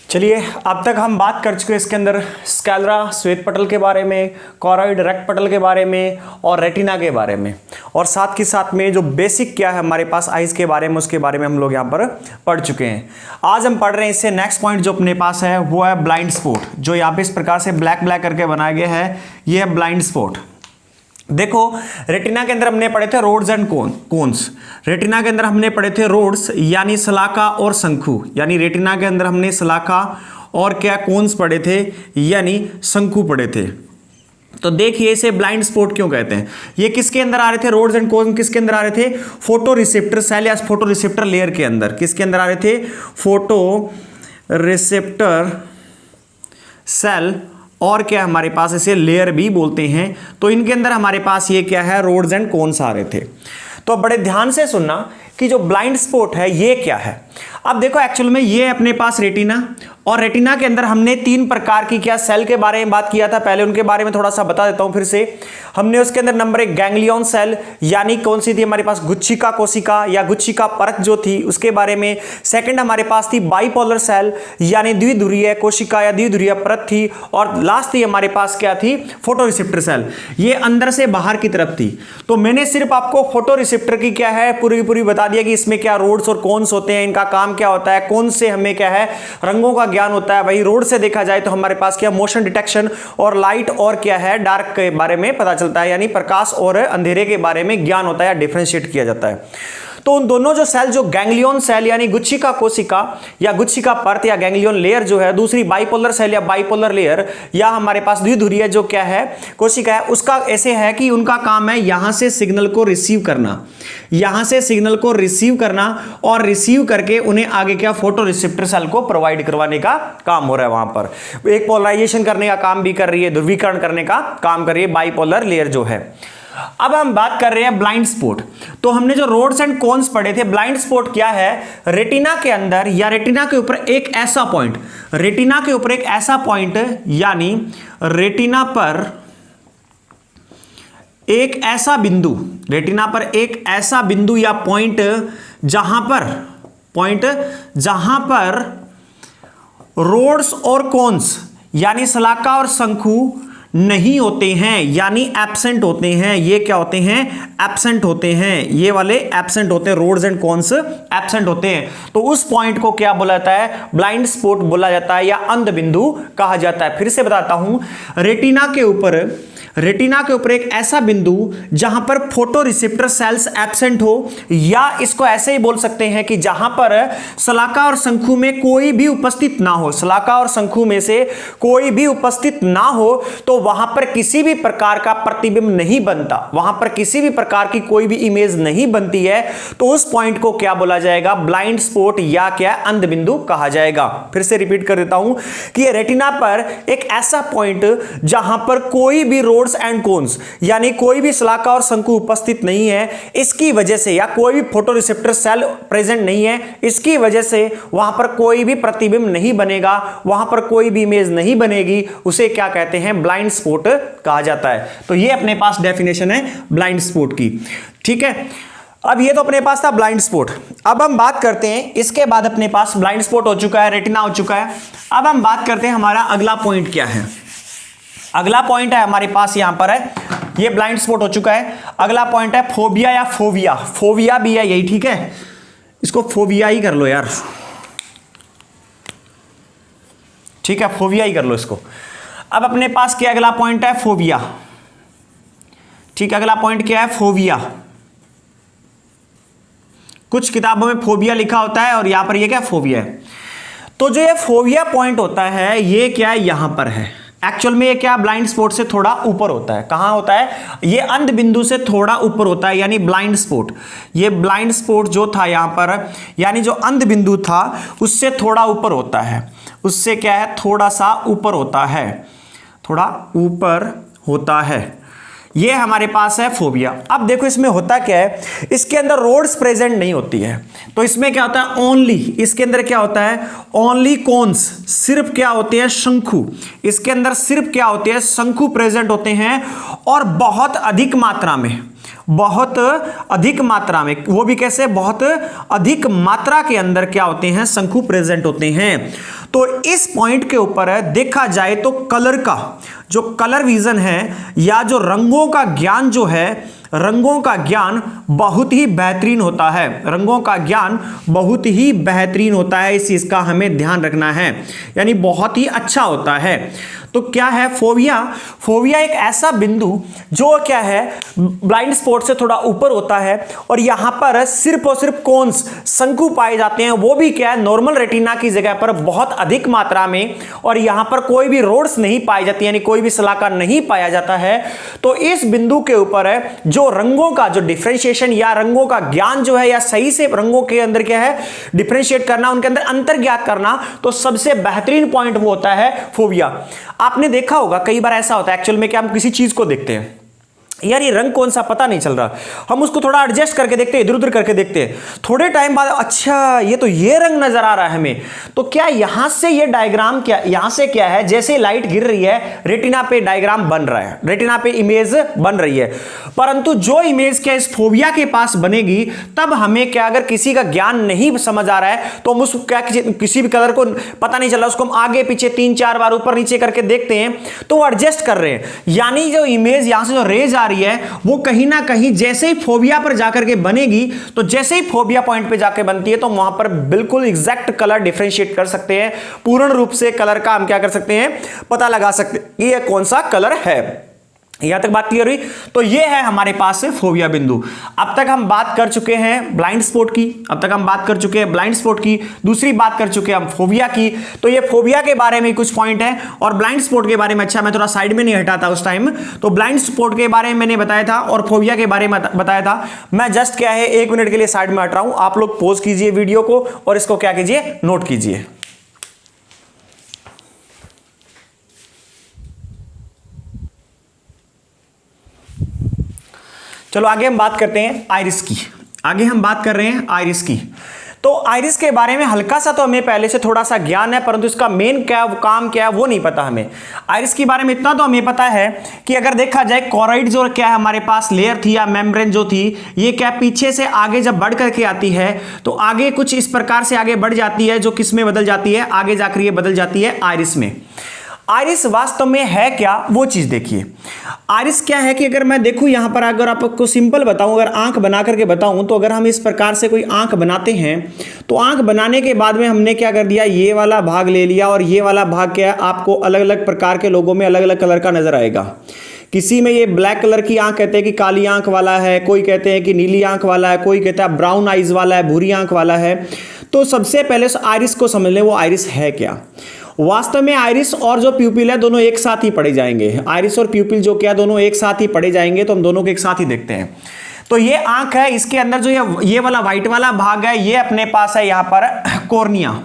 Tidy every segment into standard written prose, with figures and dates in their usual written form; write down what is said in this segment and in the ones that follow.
चलिए, अब तक हम बात कर चुके हैं इसके अंदर स्कैलरा श्वेत पटल के बारे में, कॉरॉइड रेक्ट पटल के बारे में और रेटिना के बारे में, और साथ के साथ में जो बेसिक क्या है हमारे पास आइज के बारे में, उसके बारे में हम लोग यहाँ पर पढ़ चुके हैं। आज हम पढ़ रहे हैं इससे नेक्स्ट पॉइंट जो अपने पास है वो है ब्लाइंड स्पॉट, जो यहाँ पे इस प्रकार से ब्लैक ब्लैक करके बनाया गया है, ये है ब्लाइंड स्पॉट। देखो, रेटिना के अंदर हमने पढ़े थे रोड्स एंड कोन्स। रेटिना के अंदर हमने पढ़े थे रोड्स यानी सलाका और शंकु, यानी रेटिना के अंदर हमने सलाका और क्या कोन्स पढ़े थे यानी शंकु पढ़े थे। तो देखिए इसे ब्लाइंड स्पॉट क्यों कहते हैं। ये किसके अंदर आ रहे थे, रोड्स एंड कोन्स किसके अंदर आ रहे थे, फोटो रिसेप्टर सेल या फोटो रिसेप्टर लेयर के अंदर। किसके अंदर आ रहे थे, फोटो रिसेप्टर सेल, और क्या हमारे पास इसे लेयर भी बोलते हैं। तो इनके अंदर हमारे पास ये क्या है, रोड्स एंड कोन्स आ रहे थे। तो बड़े ध्यान से सुनना कि जो ब्लाइंड स्पॉट है ये क्या है। अब देखो एक्चुअल में ये अपने पास रेटिना, और रेटिना के अंदर हमने तीन प्रकार की क्या सेल के बारे में बात किया था पहले, उनके बारे में थोड़ा सा बता देता हूं फिर से। हमने उसके अंदर नंबर 1 गैंग्लियन सेल, यानी कौन सी थी हमारे पास, गुच्छिका कोशिका या गुच्छिका परत जो थी उसके बारे में। सेकंड हमारे पास थी बाइपोलर सेल, यानी द्विध्रुवीय कोशिका या द्विध्रुवीय परत थी। और लास्ट थी हमारे पास क्या थी, फोटो रिसेप्टर सेल, ये अंदर से बाहर की तरफ थी। तो मैंने सिर्फ आपको फोटो रिसेप्टर की क्या है पूरी बता दिया कि इसमें क्या रोड्स और कोन्स होते हैं, इनका काम क्या होता है। कौन से हमें क्या है, रंगों का ज्ञान होता है। वही रोड से देखा जाए तो हमारे पास क्या, मोशन डिटेक्शन और लाइट और क्या है, डार्क के बारे में पता चलता है, यानी प्रकाश और अंधेरे के बारे में ज्ञान होता है या डिफरेंशिएट किया जाता है। तो उन दोनों जो सेल, जो गैंग्लियन सेल यानी गुच्छिका कोशिका या गुच्छिका परत या गैंग्लियन लेयर जो है, दूसरी बाइपोलर सेल या बाइपोलर लेयर या हमारे पास द्विध्रुवीय जो क्या है कोशिका है, उसका ऐसे है कि उनका काम है यहां से सिग्नल को रिसीव करना, यहां से सिग्नल को रिसीव करना और रिसीव करके उन्हें आगे क्या, फोटो रिसेप्टर सेल को प्रोवाइड करवाने का काम हो रहा है। वहां पर एक पोलराइजेशन करने का काम भी कर रही है, ध्रुवीकरण करने का काम कर रही है बाइपोलर लेयर जो है। अब हम बात कर रहे हैं ब्लाइंड स्पॉट। तो हमने जो रोड्स एंड कोन्स पढ़े थे, ब्लाइंड स्पॉट क्या है, रेटिना के अंदर या रेटिना के ऊपर एक ऐसा पॉइंट, रेटिना के ऊपर एक ऐसा पॉइंट, यानी रेटिना पर एक ऐसा बिंदु, रेटिना पर एक ऐसा बिंदु या पॉइंट जहां पर रोड्स और कोन्स यानी सलाका और शंकु नहीं होते हैं, यानी एब्सेंट होते हैं। ये क्या होते हैं, एब्सेंट होते हैं, ये वाले एब्सेंट होते हैं, रोड्स एंड कोन्स एब्सेंट होते हैं। तो उस पॉइंट को क्या बोला जाता है, ब्लाइंड स्पॉट बोला जाता है या अंध बिंदु कहा जाता है। फिर से बताता हूं, रेटिना के ऊपर एक ऐसा बिंदु जहां पर फोटो रिसेप्टर सेल्स एब्सेंट हो, या इसको ऐसे ही बोल सकते हैं कि जहां पर सलाका और शंकु में कोई भी उपस्थित ना हो, सलाका और शंकु में से कोई भी उपस्थित ना हो, तो वहां पर किसी भी प्रकार का प्रतिबिंब नहीं बनता, वहां पर किसी भी प्रकार की कोई भी इमेज नहीं बनती है। तो उस पॉइंट को क्या बोला जाएगा, ब्लाइंड स्पॉट या क्या, अंध बिंदु कहा जाएगा। फिर से रिपीट कर देता हूं कि ये रेटिना पर एक ऐसा पॉइंट जहां पर कोई भी रोड्स एंड कोन्स यानी कोई भी सलाका और शंकु उपस्थित नहीं है, इसकी वजह से, या कोई भी फोटो रिसेप्टर सेल प्रेजेंट नहीं है, इसकी वजह से वहां पर कोई भी प्रतिबिंब नहीं बनेगा, वहां पर कोई भी इमेज नहीं बनेगी, उसे क्या कहते हैं, ब्लाइंड स्पॉट कहा जाता है। तो ये अपने पास डेफिनेशन है ब्लाइंड स्पॉट की, ठीक है। अब ये तो अपने पास था ब्लाइंड स्पॉट। अब हम बात करते हैं, इसके बाद अपने पास ब्लाइंड स्पॉट हो चुका है, रेटिना हो चुका है। अब हम बात करते हैं हमारा अगला पॉइंट क्या है। अगला पॉइंट है हमारे पास यहां पर है, ये ब्लाइंड स्पॉट हो चुका है। अगला पॉइंट है फोबिया या फोविया, फोविया भी है यही, ठीक है, इसको फोविया ही कर लो यार, ठीक है, फोविया ही कर लो इसको। अब अपने पास क्या अगला पॉइंट है, फोबिया, ठीक है, अगला पॉइंट क्या है, फोबिया। कुछ किताबों में फोबिया लिखा होता है और यहां पर ये क्या, फोबिया है। तो जो ये फोबिया पॉइंट होता है ये क्या है, यहां पर है। एक्चुअल में ये क्या, ब्लाइंड स्पॉट से थोड़ा ऊपर होता है। कहां होता है, ये अंध बिंदु से थोड़ा ऊपर होता है, यानी ब्लाइंड स्पॉट, ये ब्लाइंड स्पॉट जो था यहां पर, यानी जो अंध बिंदु था उससे थोड़ा ऊपर होता है, उससे क्या है, थोड़ा सा ऊपर होता है, थोड़ा ऊपर होता है। ये हमारे पास है फोबिया। अब देखो इसमें होता क्या है, इसके अंदर रोड्स प्रेजेंट नहीं होती है, तो इसमें क्या होता है, ओनली, इसके अंदर क्या होता है, ओनली कोन्स, सिर्फ क्या होते हैं, शंकु, इसके अंदर सिर्फ क्या होते हैं, शंकु प्रेजेंट होते हैं, और बहुत अधिक मात्रा में, बहुत अधिक मात्रा में, वो भी कैसे, बहुत अधिक मात्रा के अंदर क्या होते हैं, शंकु प्रेजेंट होते हैं। तो इस पॉइंट के ऊपर है देखा जाए तो कलर का जो कलर विजन है या जो रंगों का ज्ञान जो है, रंगों का ज्ञान बहुत ही बेहतरीन होता है। रंगों का ज्ञान बहुत ही बेहतरीन होता है, इस चीज का हमें ध्यान रखना है, यानी बहुत ही अच्छा होता है। तो क्या है फोबिया? फोबिया एक ऐसा बिंदु जो क्या है ब्लाइंड स्पॉट से थोड़ा ऊपर होता है और यहां पर सिर्फ और सिर्फ कोन्स शंकु पाए जाते हैं, वो भी क्या है नॉर्मल रेटिना की जगह पर बहुत अधिक मात्रा में, और यहां पर कोई भी रोड्स नहीं पाई जाती, यानी कोई भी शलाका नहीं पाया जाता है। तो इस बिंदु के ऊपर है जो रंगों का जो डिफरेंशिएशन या रंगों का ज्ञान जो है, या सही से रंगों के अंदर क्या है डिफरेंशिएट करना, उनके अंदर अंतर ज्ञात करना, तो सबसे बेहतरीन पॉइंट वो होता है फोबिया। आपने देखा होगा कई बार ऐसा होता है एक्चुअल में कि हम किसी चीज को देखते हैं, यार ये रंग कौन सा पता नहीं चल रहा, हम उसको थोड़ा एडजस्ट करके देखते हैं, इधर उधर करके देखते हैं, थोड़े टाइम बाद अच्छा ये तो ये रंग नजर आ रहा है हमें। तो क्या यहां से ये डायग्राम क्या, यहां से क्या है जैसे लाइट गिर रही है रेटिना पे डायग्राम बन रहा है, रेटिना पे इमेज बन रही है, परंतु जो इमेज क्या इस फोबिया के पास बनेगी तब हमें क्या, अगर किसी का ज्ञान नहीं समझ आ रहा है तो हम उस क्या किसी भी कलर को पता नहीं चल रहा, उसको हम आगे पीछे 3-4 बार ऊपर नीचे करके देखते हैं तो वो एडजस्ट कर रहे हैं, यानी जो इमेज यहां से जो रेज आ रही है वो कहीं ना कहीं जैसे ही फोबिया पर जाकर के बनेगी, तो जैसे ही फोबिया पॉइंट पे जाकर बनती है तो वहां पर बिल्कुल एग्जैक्ट कलर डिफरेंशिएट कर सकते हैं, पूर्ण रूप से कलर का हम क्या कर सकते हैं पता लगा सकते हैं ये कौन सा कलर है। यहां तक बात क्लियर हुई? तो ये है हमारे पास से फोबिया बिंदु। अब तक हम बात कर चुके हैं ब्लाइंड स्पॉट की, अब तक हम बात कर चुके हैं ब्लाइंड स्पॉट की, दूसरी बात कर चुके हैं हम फोबिया की। तो ये फोबिया के बारे में कुछ पॉइंट है और ब्लाइंड स्पॉट के बारे में, अच्छा मैं थोड़ा साइड में नहीं हटा था उस टाइम, तो ब्लाइंड स्पॉट के बारे में मैंने बताया था और फोबिया के बारे में बताया था। मैं जस्ट क्या है 1 मिनट के लिए साइड में हट रहा हूं, आप लोग पॉज कीजिए वीडियो को और इसको क्या कीजिए नोट कीजिए। चलो आगे हम बात करते हैं आइरिस की, आगे हम बात कर रहे हैं आइरिस की। तो आइरिस के बारे में हल्का सा तो हमें पहले से थोड़ा सा ज्ञान है, परंतु इसका मेन क्या काम क्या है वो नहीं पता हमें। आइरिस के बारे में इतना तो हमें पता है कि अगर देखा जाए कोरॉइड जो क्या है हमारे पास लेयर थी या मेम्ब्रेन जो थी, ये क्या पीछे से आगे जब बढ़ करके आती है तो आगे कुछ इस प्रकार से आगे बढ़ जाती है, जो किस में बदल जाती है, आगे जाकर ये बदल जाती है आइरिस में। आइरिस वास्तव में है क्या वो चीज देखिए। आइरिस क्या है कि अगर मैं देखूं यहां पर, अगर आपको सिंपल बताऊं, अगर आंख बना करके बताऊं, तो अगर हम इस प्रकार से कोई आंख बनाते हैं तो आंख बनाने के बाद में हमने क्या कर दिया, ये वाला भाग ले लिया और ये वाला भाग क्या आपको अलग अलग प्रकार के लोगों में अलग अलग कलर का नजर आएगा। किसी में ये ब्लैक कलर की आंख कहते हैं कि काली आंख वाला है, कोई कहते हैं कि नीली आंख वाला है, कोई कहता है ब्राउन आइज वाला है, भूरी आंख वाला है। तो सबसे पहले आइरिस को समझ लें वो आइरिस है क्या। वास्तव में आइरिस और जो प्यूपिल है दोनों एक साथ ही पढ़े जाएंगे, आइरिस और प्यूपिल जो क्या दोनों एक साथ ही पढ़े जाएंगे, तो हम दोनों को एक साथ ही देखते हैं। तो ये आंख है, इसके अंदर जो ये वाला व्हाइट वाला भाग है ये अपने पास है यहां पर कॉर्निया।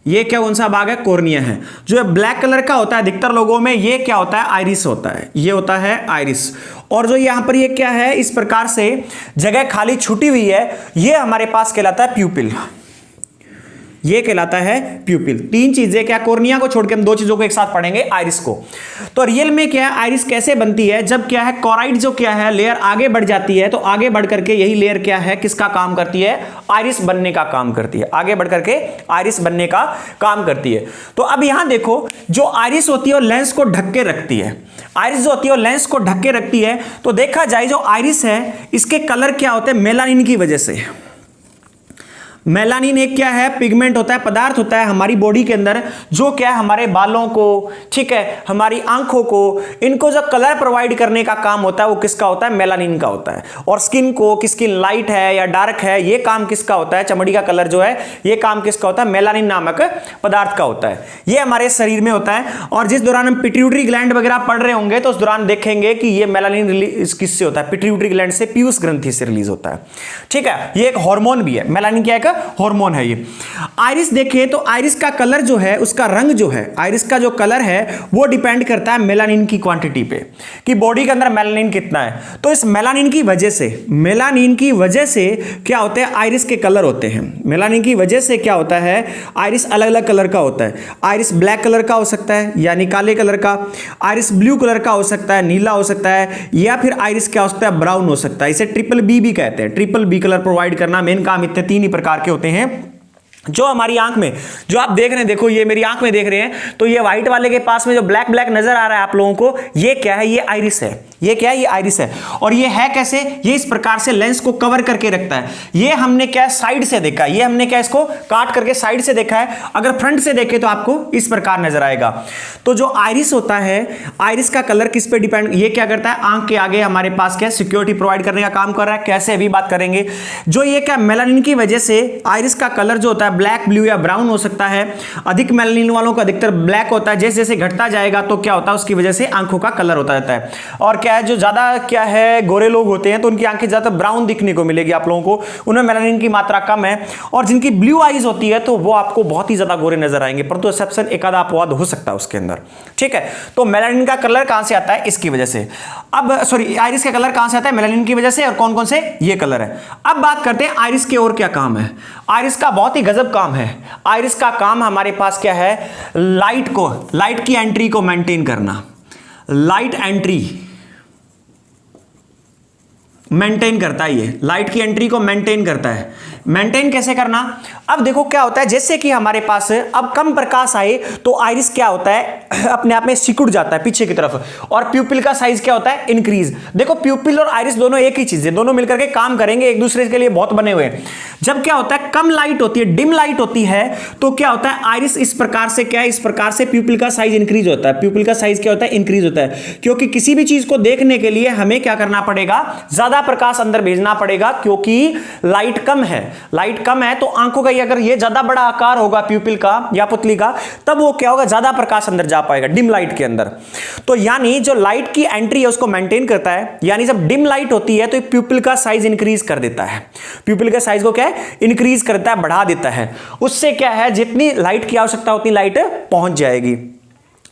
ये क्या कौन सा भाग है, कॉर्निया है। जो ब्लैक कलर का होता है अधिकतर लोगों में ये क्या होता है, आइरिस होता है, ये होता है आइरिस। और जो यहां पर ये क्या है इस प्रकार से जगह खाली छुटी हुई है, ये हमारे पास कहलाता है प्यूपिल, ये कहलाता है प्यूपिल। 3 चीजें क्या, कॉर्निया को छोड़ के हम 2 चीजों को एक साथ पढ़ेंगे, आइरिस को। तो रियल में क्या है, आइरिस कैसे बनती है, जब क्या है कोरॉइड जो क्या है लेयर आगे बढ़ जाती है, तो आगे बढ़ करके यही लेयर क्या है किसका काम करती है, आइरिस बनने का काम करती है, आगे बढ़ करके आइरिस बनने का काम करती है। तो अब यहां देखो जो आइरिस होती है वो लेंस को ढक के रखती है, आइरिस जो होती है वो लेंस को ढक के रखती है। तो देखा जाए जो आइरिस है इसके कलर क्या होते हैं, मेलानिन की वजह से। मेलानिन एक क्या है, पिगमेंट होता है, पदार्थ होता है हमारी बॉडी के अंदर, जो क्या है हमारे बालों को, ठीक है, हमारी आंखों को, इनको जो कलर प्रोवाइड करने का काम होता है वो किसका होता है, मेलानिन का होता है। और स्किन को, कि स्किन लाइट है या डार्क है, ये काम किसका होता है, चमड़ी का कलर जो है ये काम किसका होता है, मेलानिन नामक पदार्थ का होता है। ये हमारे शरीर में होता है। और जिस दौरान हम पिट्यूटरी ग्लैंड वगैरह पढ़ रहे होंगे तो उस दौरान देखेंगे कि ये मेलानिन रिलीज किससे होता है, पिट्यूटरी ग्लैंड से, पीयूष ग्रंथि से रिलीज होता है। ठीक है, ये एक हार्मोन भी है, मेलानिन क्या है, हार्मोन है ये। आइरिस देखें तो आइरिस का कलर जो है, उसका रंग जो है, आइरिस का जो कलर है वो डिपेंड करता है मेलानिन की क्वांटिटी पे, कि बॉडी के अंदर मेलानिन कितना है। तो इस मेलानिन की वजह से, मेलानिन की वजह से क्या होते हैं, आइरिस के कलर होते हैं। मेलानिन की वजह से क्या होता है, आइरिस अलग अलग कलर का होता है। आइरिस ब्लैक कलर का हो सकता है यानी काले कलर का, आइरिस ब्लू कलर का हो सकता है, नीला हो सकता है, या फिर आइरिस क्या हो सकता है, ब्राउन हो सकता है। इसे ट्रिपल बी भी कहते हैं। ट्रिपल बी कलर प्रोवाइड करना, मेन काम इतने 3 ही प्रकार के होते हैं जो हमारी आंख में, जो आप देख रहे हैं, देखो ये मेरी आंख में देख रहे हैं, तो ये व्हाइट वाले के पास में जो ब्लैक ब्लैक नजर आ रहा है आप लोगों को, ये क्या है? ये आइरिस है। ये क्या है? ये आइरिस है। और ये है कैसे? ये इस प्रकार से लेंस को कवर करके रखता है। ये हमने क्या साइड से देखा, ये हमने क्या इसको काट करके साइड से देखा है। अगर फ्रंट से देखे तो आपको इस प्रकार नजर आएगा। तो जो आइरिस होता है, आइरिस का कलर किस पे डिपेंड, ये क्या करता है? आंख के आगे हमारे पास क्या सिक्योरिटी प्रोवाइड करने का काम कर रहा है। कैसे? अभी बात करेंगे। जो ये क्या मेलानिन की वजह से आइरिस का कलर जो होता है ब्लैक, ब्लू या ब्राउन हो सकता है। अधिक मेलानिन वालों का अधिकतर ब्लैक होता है। जैसे जैसे घटता जाएगा तो क्या होता है, उसकी वजह से आंखों का कलर होता रहता है। और क्या है, जो ज्यादा क्या है गोरे लोग होते हैं तो उनकी आंखें ज्यादा ब्राउन दिखने को मिलेगी आप लोगों को, उनमें मेलानिन की मात्रा कम है। और जिनकी ब्लू आईज होती है तो वो आपको बहुत ही ज्यादा गोरे नजर आएंगे, परंतु एक्सेप्शन एक आधा अपवाद हो सकता है उसके अंदर। ठीक है, तो मेलानिन का कलर कहां से आता है? इसकी वजह से। अब सॉरी, आइरिस का कलर कहां से आता है? मेलानिन की वजह से। और कौन कौन से? ये कलर है। अब बात करते हैं आइरिस के और क्या काम है। आइरिस का बहुत ही गजब काम है। आइरिस का काम हमारे पास क्या है? लाइट की एंट्री को मेंटेन करना। लाइट एंट्री मेंटेन करता है, ये लाइट की एंट्री को मेंटेन करता है। मेंटेन कैसे करना? अब देखो क्या होता है, जैसे कि हमारे पास अब कम प्रकाश आए तो आइरिस क्या होता है, अपने आप में सिकुड़ जाता है पीछे की तरफ, और प्यूपिल का साइज क्या होता है? इंक्रीज। देखो प्यूपिल और आइरिस दोनों एक ही चीज है, दोनों मिलकर के काम करेंगे, एक दूसरे के लिए बहुत बने हुए हैं। जब क्या होता है, कम लाइट होती है, डिम लाइट होती है, तो क्या होता है, आइरिस इस प्रकार से क्या है, इस प्रकार से प्यूपिल का साइज इंक्रीज होता है। प्यूपिल का साइज क्या होता है? इंक्रीज होता है। क्योंकि किसी भी चीज को देखने के लिए हमें क्या करना पड़ेगा? ज्यादा प्रकाश अंदर भेजना पड़ेगा, क्योंकि लाइट कम है। लाइट कम है तो आंखों का अगर ये ज्यादा बड़ा आकार होगा प्यूपिल का या पुतली का, तब वो क्या होगा? ज्यादा प्रकाश अंदर जा पाएगा डिम लाइट के अंदर। तो यानी जो लाइट की एंट्री है उसको मेंटेन करता है। यानी जब डिम लाइट होती है तो प्यूपिल का साइज इंक्रीज कर देता है। प्यूपिल के साइज को क्या है? इंक्रीज करता है, बढ़ा देता है। उससे क्या है, जितनी लाइट की आवश्यकता उतनी लाइट पहुंच जाएगी।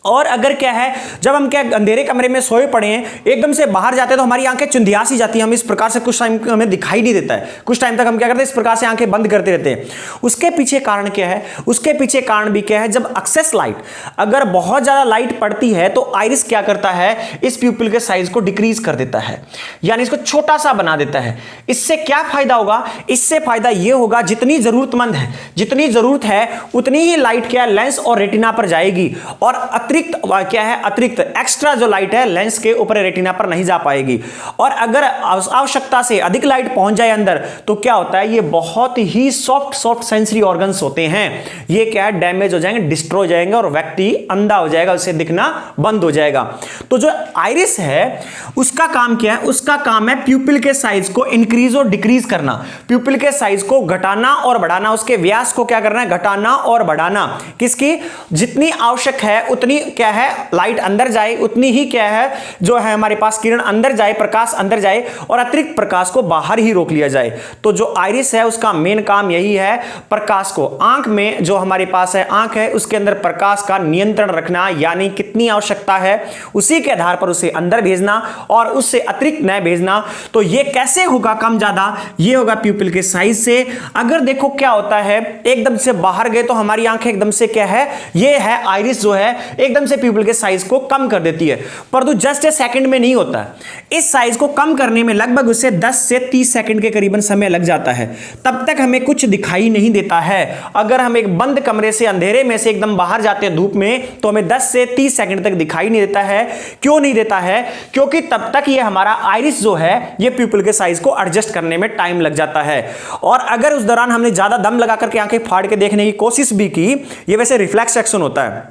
और अगर क्या है, जब हम क्या अंधेरे कमरे में सोए पड़े हैं, एकदम से बाहर जाते हैं तो हमारी आंखें चुंधिया सी जाती हैं, हम इस प्रकार से कुछ टाइम हमें दिखाई नहीं देता है, कुछ टाइम तक हम क्या करते हैं, इस प्रकार से आंखें बंद करते रहते हैं। उसके पीछे कारण क्या है? उसके पीछे कारण भी क्या है, जब एक्सेस लाइट, अगर बहुत ज्यादा लाइट पड़ती है तो आइरिस क्या करता है, इस प्यूपिल के साइज को डिक्रीज कर देता है, यानी इसको छोटा सा बना देता है। इससे क्या फायदा होगा? इससे फायदा यह होगा, जितनी जरूरतमंद है, जितनी जरूरत है उतनी ही लाइट क्या लेंस और रेटिना पर जाएगी, और अतिरिक्त क्या है, अतिरिक्त एक्स्ट्रा जो लाइट है लेंस के ऊपर रेटिना पर नहीं जा पाएगी। और अगर आवश्यकता से अधिक लाइट पहुंच जाए अंदर तो क्या होता है, ये बहुत ही सॉफ्ट सेंसरी ऑर्गन्स होते हैं, ये क्या है, डैमेज हो जाएंगे, डिस्ट्रॉय हो जाएंगे और व्यक्ति अंधा हो जाएगा, उसे दिखना बंद हो जाएगा। तो जो आइरिस है उसका काम क्या है? उसका काम है प्यूपिल के साइज को इंक्रीज और डिक्रीज करना, प्यूपिल के साइज को घटाना और बढ़ाना, उसके व्यास को क्या करना है, घटाना और बढ़ाना। किसकी? जितनी आवश्यक है उतनी क्या है, लाइट अंदर जाए, उतनी ही क्या है, जो है हमारे पास किरण अंदर जाए, प्रकाश अंदर जाए, और अतिरिक्त प्रकाश को बाहर ही रोक लिया जाए। तो जो आइरिस है उसका मेन काम यही है, प्रकाश को, आंख में जो हमारे पास है, आंख है उसके अंदर प्रकाश का नियंत्रण रखना, यानी कितनी आवश्यकता है उसी के आधार पर उसे अंदर भेजना और उससे अतिरिक्त न भेजना। तो ये कैसे होगा कम ज्यादा? ये होगा प्यूपिल के साइज से। अगर देखो क्या होता है, एकदम से बाहर गए तो हमारी आंखें एकदम से क्या है, ये है आइरिस जो है एकदम से प्यूपिल के साइज को कम कर देती है, परंतु जस्ट ए सेकंड में नहीं होता है। इस साइज को कम करने में लगभग उससे 10 से 30 सेकंड के करीबन समय लग जाता है, तब तक हमें कुछ दिखाई नहीं देता है। अगर हम एक बंद कमरे से, अंधेरे में से एकदम बाहर जाते हैं धूप में, तो हमें 10 से 30 सेकंड तक दिखाई नहीं देता है। क्यों नहीं देता है? क्योंकि तब तक ये हमारा आइरिस जो है ये प्यूपिल के साइज को एडजस्ट करने में टाइम लग जाता है। और अगर उस दौरान हमने ज्यादा दम लगा करके आंखें फाड़ के देखने की कोशिश भी की, ये वैसे रिफ्लेक्स एक्शन होता है,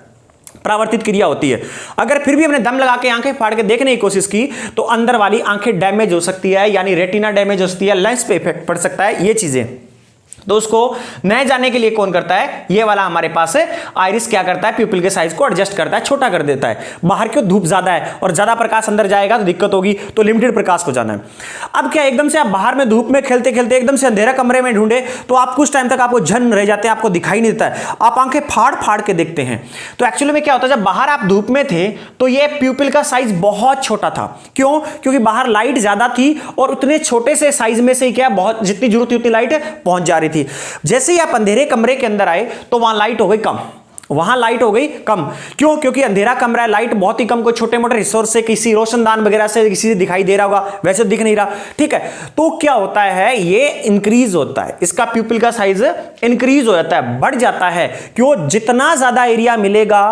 परावर्तित क्रिया होती है, अगर फिर भी हमने दम लगा के आंखें फाड़ के देखने की कोशिश की तो अंदर वाली आंखें डैमेज हो सकती है, यानी रेटिना डैमेज हो सकती है, लेंस पे इफेक्ट पड़ सकता है, ये चीजें। तो उसको नए जाने के लिए कौन करता है, ये वाला हमारे पास है आइरिस क्या करता है, प्यूपिल के साइज को एडजस्ट करता है, छोटा कर देता है। बाहर क्यों, धूप ज्यादा है और ज्यादा प्रकाश अंदर जाएगा तो दिक्कत होगी, तो लिमिटेड प्रकाश को जाना है। अब क्या, एकदम से आप बाहर में धूप में खेलते खेलते एकदम से अंधेरा कमरे में ढूंढे तो आप कुछ टाइम तक आपको झन रह जाते हैं, आपको दिखाई नहीं देता है, आप आंखें फाड़ फाड़ के देखते हैं। तो एक्चुअली में क्या होता है, जब बाहर आप धूप में थे तो ये प्यूपिल का साइज बहुत छोटा था। क्यों? क्योंकि बाहर लाइट ज्यादा थी और उतने छोटे से साइज में से क्या, बहुत जितनी जरूरत थी उतनी लाइट पहुंच जा रही थी। जैसे आप अंधेरे कमरे के अंदर आए तो वहां लाइट हो गई कम, वहां लाइट हो गई कम। क्यों? क्योंकि अंधेरा कमरा है, लाइट बहुत ही कम, कोई छोटे मोटे रिसोर्स से, किसी रोशनदान वगैरह से किसी से दिखाई दे रहा होगा, वैसे दिख नहीं रहा, ठीक है। तो क्या होता है, ये इंक्रीज होता है, इसका प्यूपिल का साइज इंक्रीज हो जाता है, बढ़ जाता है। क्यों? जितना ज्यादा एरिया मिलेगा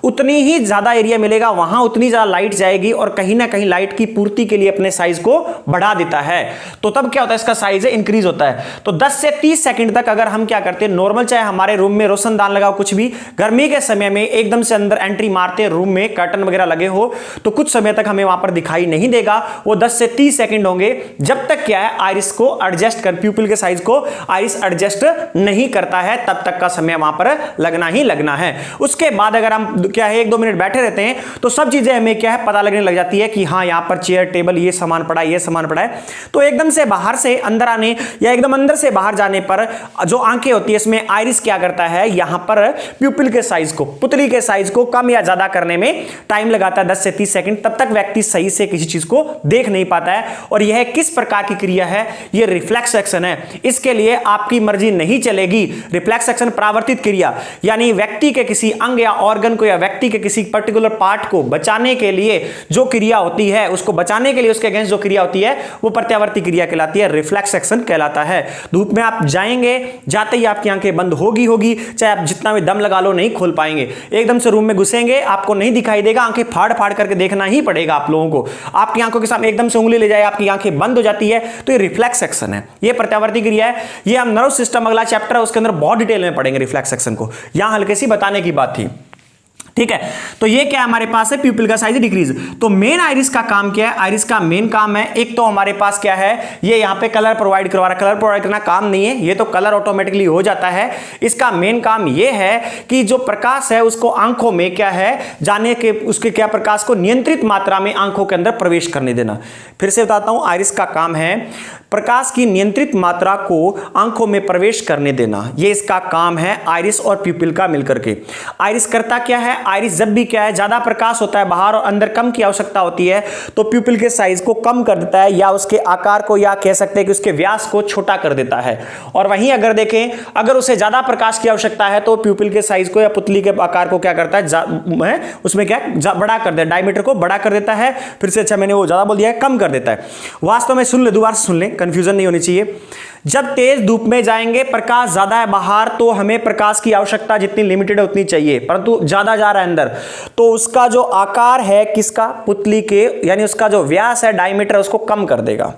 उतनी ही ज्यादा एरिया मिलेगा, वहां उतनी ज्यादा लाइट जाएगी और कहीं ना कहीं लाइट की पूर्ति के लिए अपने साइज को बढ़ा देता है। तो तब क्या होता है, इसका साइज इंक्रीज होता है। तो 10 से 30 सेकंड तक अगर हम क्या करते हैं, नॉर्मल चाहे हमारे रूम में रोशनदान लगाओ, कुछ भी गर्मी के समय में एकदम से अंदर एंट्री मारते हैं, रूम में कर्टन वगैरह लगे हो, तो कुछ समय तक हमें वहां पर दिखाई नहीं देगा, वो 10 से 30 सेकंड होंगे, जब तक क्या है आइरिस को एडजस्ट कर, प्यूपिल के साइज को आइरिस एडजस्ट नहीं करता है, तब तक का समय वहां पर लगना ही लगना है। उसके बाद अगर हम क्या है 1-2 मिनट बैठे रहते हैं तो सब चीजें हमें क्या है पता लगने लग जाती है कि हाँ यहां पर चेयर टेबल ये सामान पड़ा है, ये सामान पड़ा है। तो एकदम से बाहर से अंदर आने या एकदम अंदर से बाहर जाने पर जो आंखें होती है इसमें आइरिस क्या करता है, यहां पर प्यूपिल के साइज को, पुतली के साइज को कम या ज्यादा करने में टाइम लगाता है 10 से 30 सेकंड, तब तक व्यक्ति सही से किसी चीज को देख नहीं पाता है। और यह किस प्रकार की क्रिया है, यह रिफ्लेक्स एक्शन है। इसके लिए आपकी मर्जी नहीं चलेगी। रिफ्लेक्स एक्शन परावर्तित क्रिया, यानी व्यक्ति के किसी अंग या ऑर्गन को या व्यक्ति के किसी पर्टिकुलर पार्ट को बचाने के लिए जो क्रिया होती है, उसको बचाने के लिए उसके अगेंस्ट जो क्रिया होती है वो प्रत्यावर्ती क्रिया कहलाती है, रिफ्लेक्स एक्शन कहलाता है। धूप में आप जाएंगे, जाते ही आपकी आंखें बंद होगी, चाहे आप जितना भी दम लगा लो नहीं खोल पाएंगे। एकदम से रूम में घुसेंगे, आपको नहीं दिखाई देगा, आंखें फाड़ फाड़ करके देखना ही पड़ेगा आप लोगों को। आपकी आंखों के सामने एकदम से उंगली ले जाए, आपकी आंखें बंद हो जाती है, तो ये रिफ्लेक्स एक्शन है, ये प्रत्यावर्ती क्रिया है। ये हम नर्व सिस्टम अगला चैप्टर है उसके अंदर बहुत डिटेल में पढ़ेंगे रिफ्लेक्स एक्शन को, यहां हल्के सी बताने की बात थी, ठीक है। तो ये क्या हमारे पास है, प्यूपिल का साइज डिक्रीज। तो मेन आइरिस का काम क्या है, आइरिस का मेन काम है, एक तो हमारे पास क्या है, ये यहां पे कलर प्रोवाइड करवा रहा है, कलर प्रोवाइड करना काम नहीं है, ये तो कलर ऑटोमेटिकली हो जाता है। इसका मेन काम ये है कि जो प्रकाश है उसको आंखों में क्या है जाने के, उसके क्या प्रकाश को नियंत्रित मात्रा में आंखों के अंदर प्रवेश करने देना। फिर से बताता हूं, आइरिस का काम है प्रकाश की नियंत्रित मात्रा को आंखों में प्रवेश करने देना, ये इसका काम है आइरिस और प्यूपिल का मिलकर के। आइरिस करता क्या है, आइरिस जब भी क्या है ज्यादा प्रकाश होता है बाहर और अंदर कम की आवश्यकता होती है, तो प्यूपिल के साइज को कम कर देता है, या उसके आकार को, या कह सकते हैं कि उसके व्यास को छोटा कर देता है। और वहीं अगर देखें, अगर उसे ज्यादा प्रकाश की आवश्यकता है तो प्यूपिल के साइज को या पुतली के आकार को क्या करता है, उसमें क्या बड़ा कर देता है, डायमीटर को बड़ा कर देता है। फिर से अच्छा मैंने वो ज्यादा बोल दिया है, कम कर देता है। वास्तव में सुन ले, दोबारा सुन ले, कंफ्यूजन नहीं होनी चाहिए। जब तेज धूप में जाएंगे, प्रकाश ज्यादा है बाहर, तो हमें प्रकाश की आवश्यकता जितनी लिमिटेड है उतनी चाहिए, परंतु ज्यादा जा रहा है अंदर, तो उसका जो आकार है किसका, पुतली के, यानी उसका जो व्यास है डायमीटर, उसको कम कर देगा।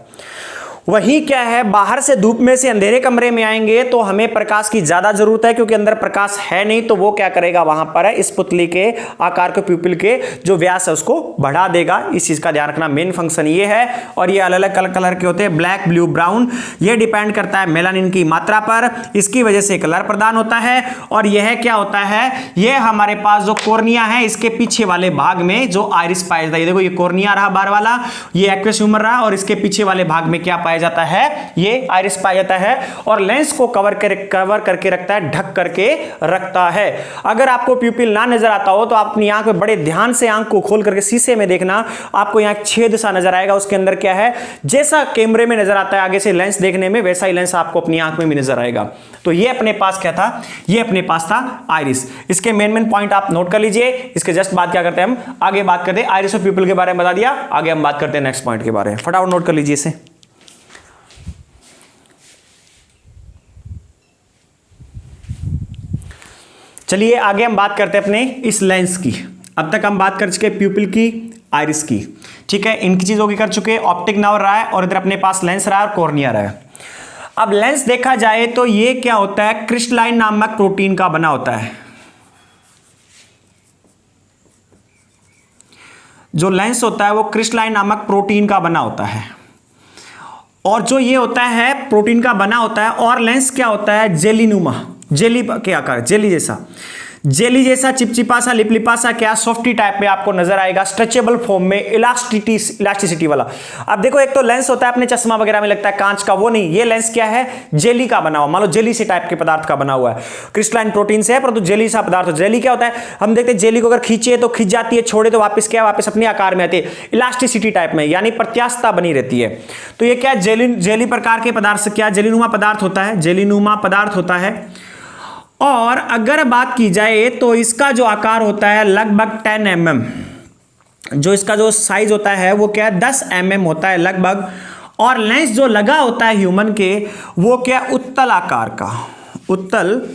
वही क्या है, बाहर से धूप में से अंधेरे कमरे में आएंगे तो हमें प्रकाश की ज्यादा जरूरत है, क्योंकि अंदर प्रकाश है नहीं, तो वो क्या करेगा, वहां पर है इस पुतली के आकार को, प्यूपिल के जो व्यास है उसको बढ़ा देगा। इस चीज का ध्यान रखना, मेन फंक्शन ये है। और ये अलग अलग कलर के होते हैं, ब्लैक, ब्लू, ब्राउन, ये डिपेंड करता है मेलानिन की मात्रा पर, इसकी वजह से कलर प्रदान होता है। और यह क्या होता है, ये हमारे पास जो कॉर्निया है, इसके पीछे वाले भाग में जो आइरिस पाया जाता है, ये देखो ये कॉर्निया रहा बाहर वाला, ये एक्वस ह्यूमर रहा, और इसके पीछे वाले भाग में क्या पाया जाता है, ये आइरिस पाया जाता है। और लेंस को कवर करके रखता है, ढक करके रखता है। अगर आपको प्यूपिल ना नजर आता हो तो आप अपनी आंख में बड़े ध्यान से आंख को खोल करके शीशे में देखना, आपको यहां छेद सा नजर आएगा, उसके अंदर क्या है, जैसा कैमरे में नजर आता है आगे से लेंस देखने में, वैसा ही लेंस आपको अपनी आंख में भी नजर आएगा। तो ये अपने पास क्या था, ये अपने पास था आइरिस। इसके मेन पॉइंट आप नोट कर लीजिए। इसके जस्ट बाद क्या करते हैं, हम आगे बात करते हैं, आइरिस और प्यूपिल के बारे में बता दिया, आगे हम बात करते हैं नेक्स्ट पॉइंट के बारे में, फटाफट नोट कर लीजिए इसे। चलिए आगे हम बात करते हैं अपने इस लेंस की। अब तक हम बात कर चुके प्यूपिल की, आइरिस की, ठीक है, इनकी चीजों की कर चुके, ऑप्टिक नर्व रहा है और इधर अपने पास लेंस रहा है और कॉर्निया रहा है। अब लेंस देखा जाए तो ये क्या होता है, क्रिस्टलाइन नामक प्रोटीन का बना होता है। जो लेंस होता है वो क्रिस्टलाइन नामक प्रोटीन का बना होता है, और जो ये होता है प्रोटीन का बना होता है। और लेंस क्या होता है, जेलीनुमा, जेली के आकार, जेली जैसा चिपचिपा सा, लिपलिपा सा, क्या सॉफ्टी टाइप में आपको नजर आएगा, स्ट्रेचेबल फॉर्म में, इलास्टिसिटी वाला। अब देखो, एक तो लेंस होता है अपने चश्मा वगैरह में लगता है कांच का, वो नहीं, ये लेंस क्या है, जेली का बना हुआ, मान लो जेली से टाइप के पदार्थ का बना हुआ है, क्रिस्टलाइन प्रोटीन से है परंतु जेली सा पदार्थ। जेली क्या होता है, हम देखते हैं जेली को अगर खींचे तो खींच जाती है, छोड़े तो वापस क्या, वापस अपने आकार में आती है, इलास्टिसिटी टाइप में, यानी प्रत्यास्थता बनी रहती है। तो ये क्या, जेली प्रकार के पदार्थ से क्या जेलीनुमा पदार्थ होता है, जेलीनुमा पदार्थ होता है। और अगर बात की जाए तो इसका जो आकार होता है लगभग 10 mm, जो इसका जो साइज होता है वो क्या है 10 mm होता है लगभग। और लेंस जो लगा होता है ह्यूमन के वो क्या उत्तल आकार का, उत्तल